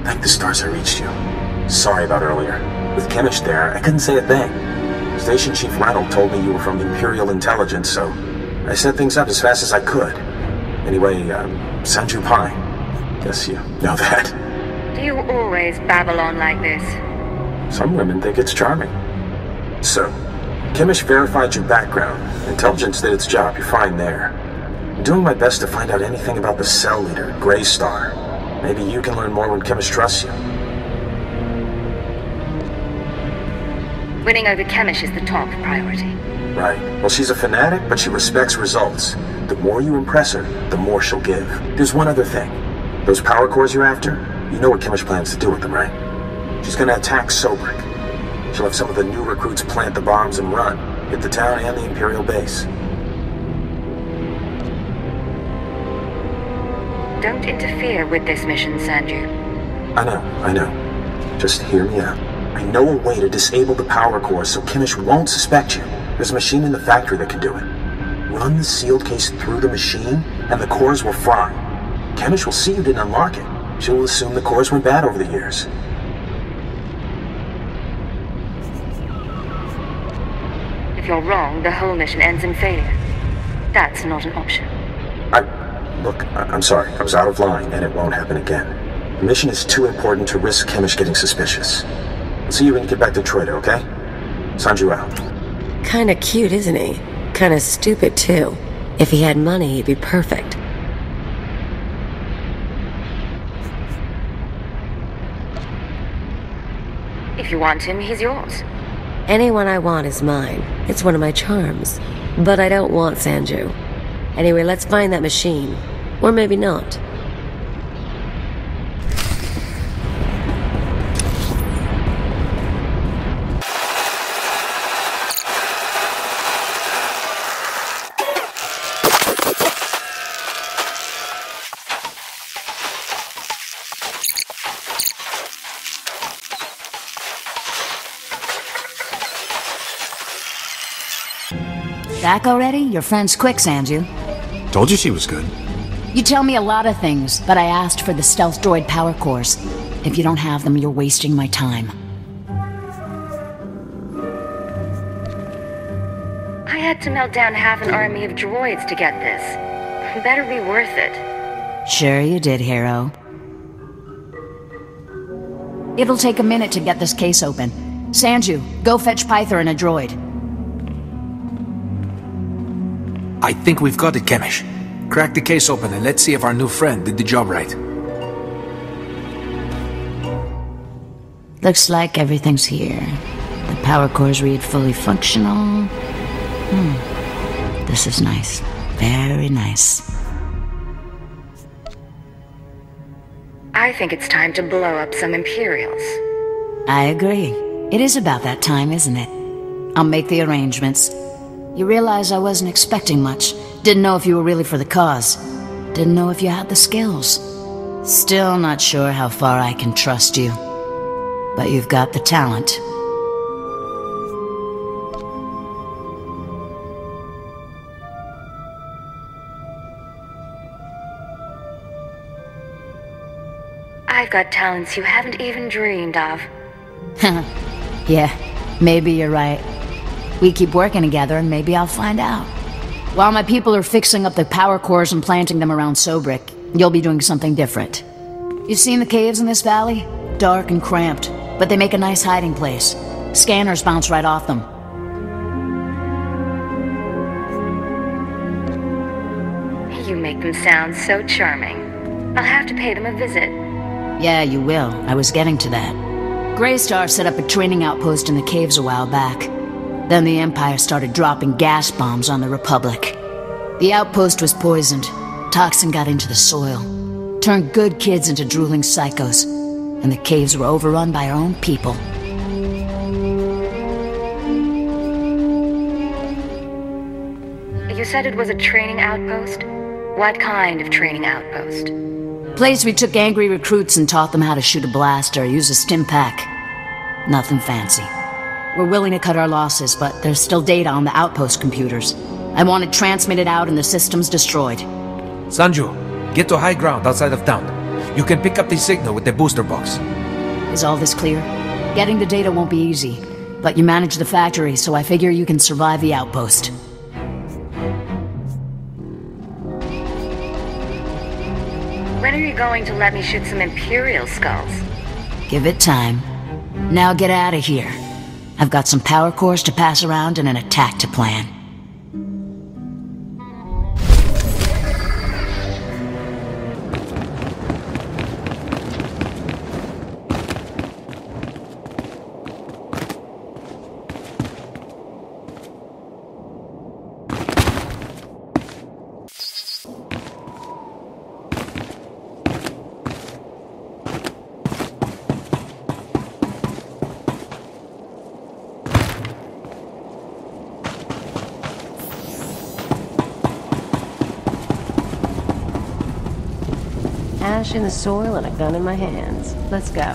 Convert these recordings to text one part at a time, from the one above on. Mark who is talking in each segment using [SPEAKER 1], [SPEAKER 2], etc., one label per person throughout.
[SPEAKER 1] Thank the stars I reached you. Sorry about earlier. With Chemish there, I couldn't say a thing. Station Chief Reynolds told me you were from Imperial Intelligence, so I set things up as fast as I could. Anyway, Sanju Pyne. Guess you know that.
[SPEAKER 2] Do you always babble on like this?
[SPEAKER 1] Some women think it's charming. So, Chemish verified your background. Intelligence did its job, you're fine there. I'm doing my best to find out anything about the cell leader, Grey Star. Maybe you can learn more when Chemish trusts you.
[SPEAKER 2] Winning over Chemish is the top priority.
[SPEAKER 1] Right. Well, she's a fanatic, but she respects results. The more you impress her, the more she'll give. There's one other thing. Those power cores you're after, you know what Chemish plans to do with them, right? She's gonna attack Sobrik. She'll have some of the new recruits plant the bombs and run, hit the town and the Imperial base.
[SPEAKER 2] Don't interfere with this mission, Sanju.
[SPEAKER 1] I know. Just hear me out. I know a way to disable the power cores so Chemish won't suspect you. There's a machine in the factory that can do it. Run the sealed case through the machine, and the cores will fry. Chemish will see you didn't unlock it. She will assume the cores went bad over the years.
[SPEAKER 2] If you're wrong, the whole mission ends in failure. That's not an option.
[SPEAKER 1] Look, I'm sorry. I was out of line, and it won't happen again. The mission is too important to risk Chemish getting suspicious. I'll see you when you get back to Troida, okay? Sanju out.
[SPEAKER 3] Kinda cute, isn't he? Kinda stupid, too. If he had money, he'd be perfect.
[SPEAKER 2] If you want him, he's yours.
[SPEAKER 3] Anyone I want is mine. It's one of my charms. But I don't want Sanju. Anyway, let's find that machine. Or maybe not.
[SPEAKER 4] Back already? Your friend's quick, Sanju.
[SPEAKER 5] Told you she was good.
[SPEAKER 4] You tell me a lot of things, but I asked for the stealth droid power cores. If you don't have them, you're wasting my time.
[SPEAKER 2] I had to melt down half an army of droids to get this. Better be worth it.
[SPEAKER 4] Sure you did, hero. It'll take a minute to get this case open. Sanju, go fetch Pyther and a droid.
[SPEAKER 5] I think we've got it, Chemish. Crack the case open and let's see if our new friend did the job right.
[SPEAKER 4] Looks like everything's here. The power cores read fully functional. This is nice. Very nice.
[SPEAKER 2] I think it's time to blow up some Imperials.
[SPEAKER 4] I agree. It is about that time, isn't it? I'll make the arrangements. You realize I wasn't expecting much. Didn't know if you were really for the cause. Didn't know if you had the skills. Still not sure how far I can trust you. But you've got the talent.
[SPEAKER 2] I've got talents you haven't even dreamed of.
[SPEAKER 4] Yeah, maybe you're right. We keep working together and maybe I'll find out. While my people are fixing up the power cores and planting them around Sobrik, you'll be doing something different. You've seen the caves in this valley? Dark and cramped, but they make a nice hiding place. Scanners bounce right off them.
[SPEAKER 2] You make them sound so charming. I'll have to pay them a visit.
[SPEAKER 4] Yeah, you will. I was getting to that. Grey Star set up a training outpost in the caves a while back. Then the Empire started dropping gas bombs on the Republic. The outpost was poisoned. Toxin got into the soil. Turned good kids into drooling psychos. And the caves were overrun by our own people.
[SPEAKER 2] You said it was a training outpost? What kind of training outpost?
[SPEAKER 4] Place we took angry recruits and taught them how to shoot a blaster, use a stim pack. Nothing fancy. We're willing to cut our losses, but there's still data on the outpost computers. I want it transmitted out and the systems destroyed.
[SPEAKER 5] Sanju, get to high ground outside of town. You can pick up the signal with the booster box.
[SPEAKER 4] Is all this clear? Getting the data won't be easy, but you manage the factory, so I figure you can survive the outpost.
[SPEAKER 2] When are you going to let me shoot some Imperial skulls?
[SPEAKER 4] Give it time. Now get out of here. I've got some power cores to pass around and an attack to plan.
[SPEAKER 3] Ash in the soil and a gun in my hands. Let's go.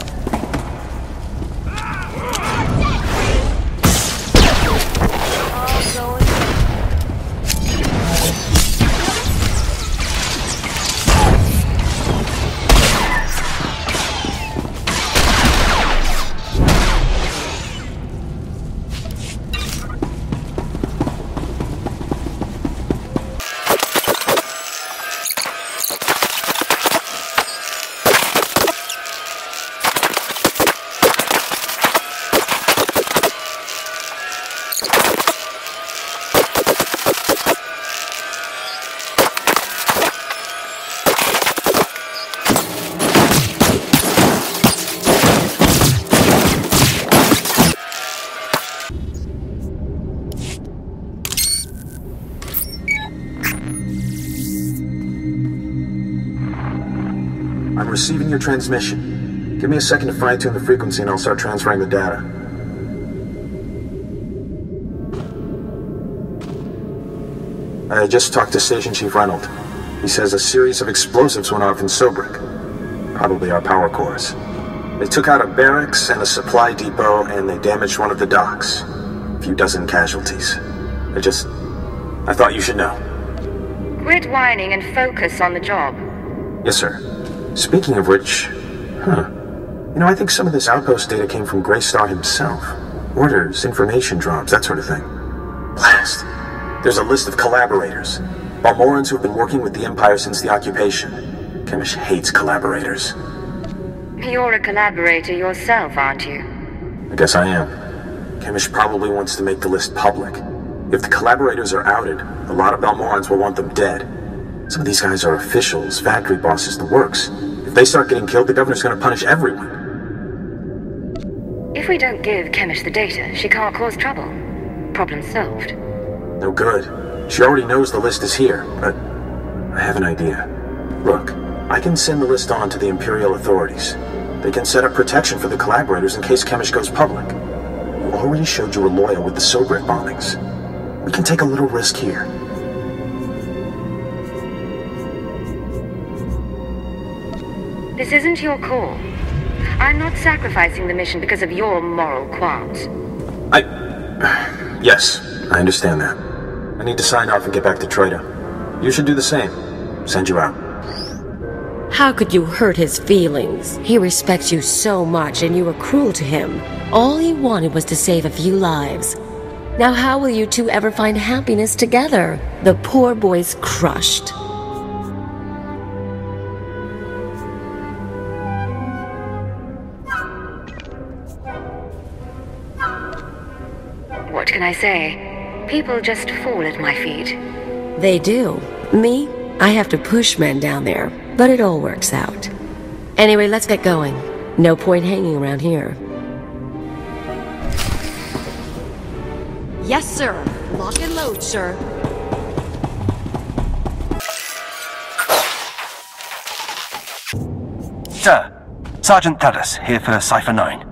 [SPEAKER 1] I'm receiving your transmission. Give me a second to fine-tune the frequency and I'll start transferring the data. I just talked to Station Chief Reynolds. He says a series of explosives went off in Sobrik. Probably our power cores. They took out a barracks and a supply depot and they damaged one of the docks. A few dozen casualties. I thought you should know.
[SPEAKER 2] Quit whining and focus on the job.
[SPEAKER 1] Yes, sir. Speaking of which, I think some of this outpost data came from Greystar himself. Orders, information drops, that sort of thing. Blast. There's a list of collaborators. Balmorrans who've been working with the Empire since the occupation. Chemish hates collaborators.
[SPEAKER 2] You're a collaborator yourself, aren't you?
[SPEAKER 1] I guess I am. Chemish probably wants to make the list public. If the collaborators are outed, a lot of Balmorrans will want them dead. Some of these guys are officials, factory bosses, the works. If they start getting killed, the governor's gonna punish everyone.
[SPEAKER 2] If we don't give Chemish the data, she can't cause trouble. Problem solved.
[SPEAKER 1] No good. She already knows the list is here, but I have an idea. Look, I can send the list on to the Imperial authorities. They can set up protection for the collaborators in case Chemish goes public. You already showed you were loyal with the Sobrik bombings. We can take a little risk here.
[SPEAKER 2] This isn't your call. I'm not sacrificing the mission because of your moral qualms.
[SPEAKER 1] Yes, I understand that. I need to sign off and get back to Troida. You should do the same. Send you out.
[SPEAKER 3] How could you hurt his feelings? He respects you so much and you were cruel to him. All he wanted was to save a few lives. Now how will you two ever find happiness together? The poor boy's crushed.
[SPEAKER 2] What can I say? People just fall at my feet.
[SPEAKER 3] They do. Me? I have to push men down there, but it all works out. Anyway, let's get going. No point hanging around here.
[SPEAKER 6] Yes, sir. Lock and load, sir.
[SPEAKER 7] Sir, Sergeant Tadas here for Cipher 9.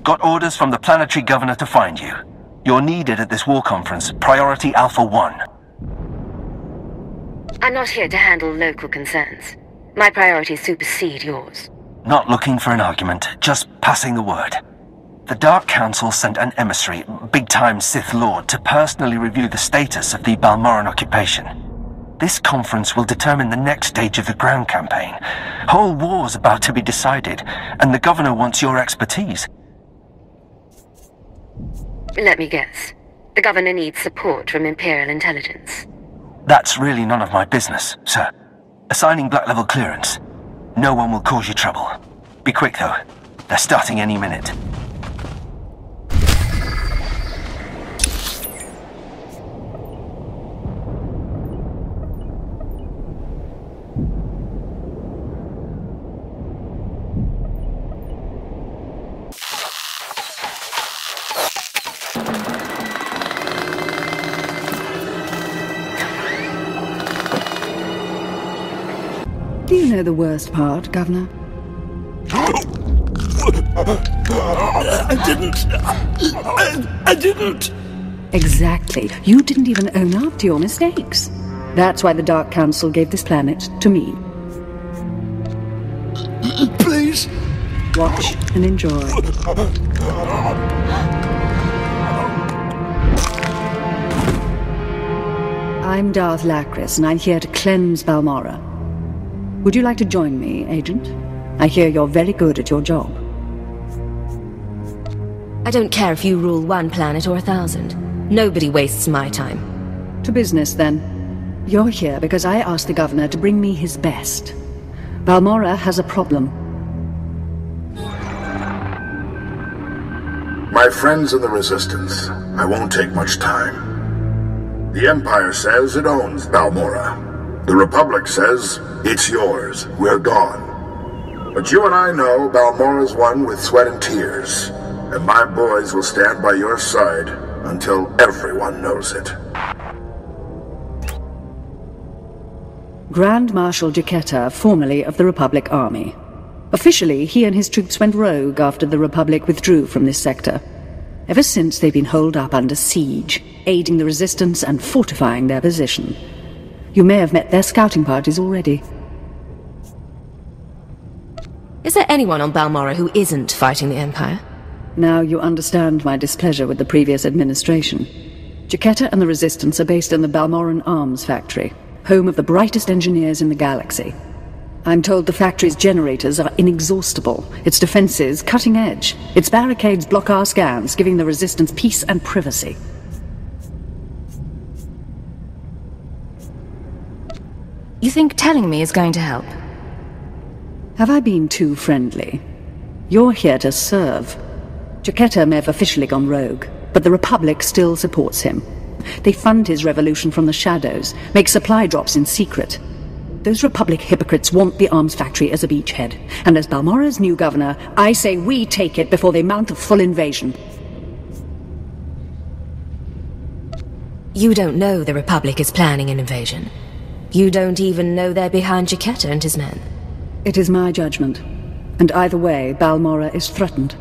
[SPEAKER 7] Got orders from the planetary governor to find you. You're needed at this war conference, Priority Alpha 1.
[SPEAKER 2] I'm not here to handle local concerns. My priorities supersede yours.
[SPEAKER 7] Not looking for an argument, just passing the word. The Dark Council sent an emissary, big-time Sith Lord, to personally review the status of the Balmorran occupation. This conference will determine the next stage of the ground campaign. Whole war's about to be decided, and the governor wants your expertise.
[SPEAKER 2] Let me guess. The governor needs support from Imperial Intelligence.
[SPEAKER 7] That's really none of my business, sir. Assigning black level clearance. No one will cause you trouble. Be quick, though. They're starting any minute.
[SPEAKER 8] Do you know the worst part, Governor?
[SPEAKER 9] I didn't.
[SPEAKER 8] Exactly. You didn't even own up to your mistakes. That's why the Dark Council gave this planet to me.
[SPEAKER 9] Please.
[SPEAKER 8] Watch and enjoy. I'm Darth Lachris, and I'm here to cleanse Balmorra. Would you like to join me, Agent? I hear you're very good at your job.
[SPEAKER 3] I don't care if you rule one planet or 1,000. Nobody wastes my time.
[SPEAKER 8] To business, then. You're here because I asked the governor to bring me his best. Balmorra has a problem.
[SPEAKER 10] My friends in the Resistance, I won't take much time. The Empire says it owns Balmorra. The Republic says, it's yours, we're gone. But you and I know Balmorra's won with sweat and tears, and my boys will stand by your side until everyone knows it.
[SPEAKER 8] Grand Marshal Jaquetta, formerly of the Republic Army. Officially, he and his troops went rogue after the Republic withdrew from this sector. Ever since, they've been holed up under siege, aiding the Resistance and fortifying their position. You may have met their scouting parties already.
[SPEAKER 3] Is there anyone on Balmorra who isn't fighting the Empire?
[SPEAKER 8] Now you understand my displeasure with the previous administration. Jaquetta and the Resistance are based in the Balmorran Arms Factory, home of the brightest engineers in the galaxy. I'm told the factory's generators are inexhaustible, its defenses cutting edge, its barricades block our scans, giving the Resistance peace and privacy.
[SPEAKER 6] You think telling me is going to help?
[SPEAKER 8] Have I been too friendly? You're here to serve. Jaquetta may have officially gone rogue, but the Republic still supports him. They fund his revolution from the shadows, make supply drops in secret. Those Republic hypocrites want the arms factory as a beachhead, and as Balmorra's new governor, I say we take it before they mount a full invasion.
[SPEAKER 3] You don't know the Republic is planning an invasion. You don't even know they're behind Jaquetta and his men.
[SPEAKER 8] It is my judgment, and either way, Balmorra is threatened.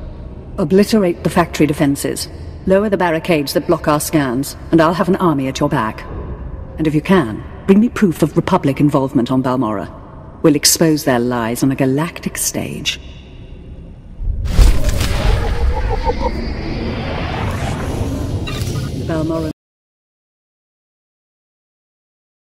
[SPEAKER 8] Obliterate the factory defenses, lower the barricades that block our scans, and I'll have an army at your back. And if you can, bring me proof of Republic involvement on Balmorra. We'll expose their lies on a galactic stage. Balmorra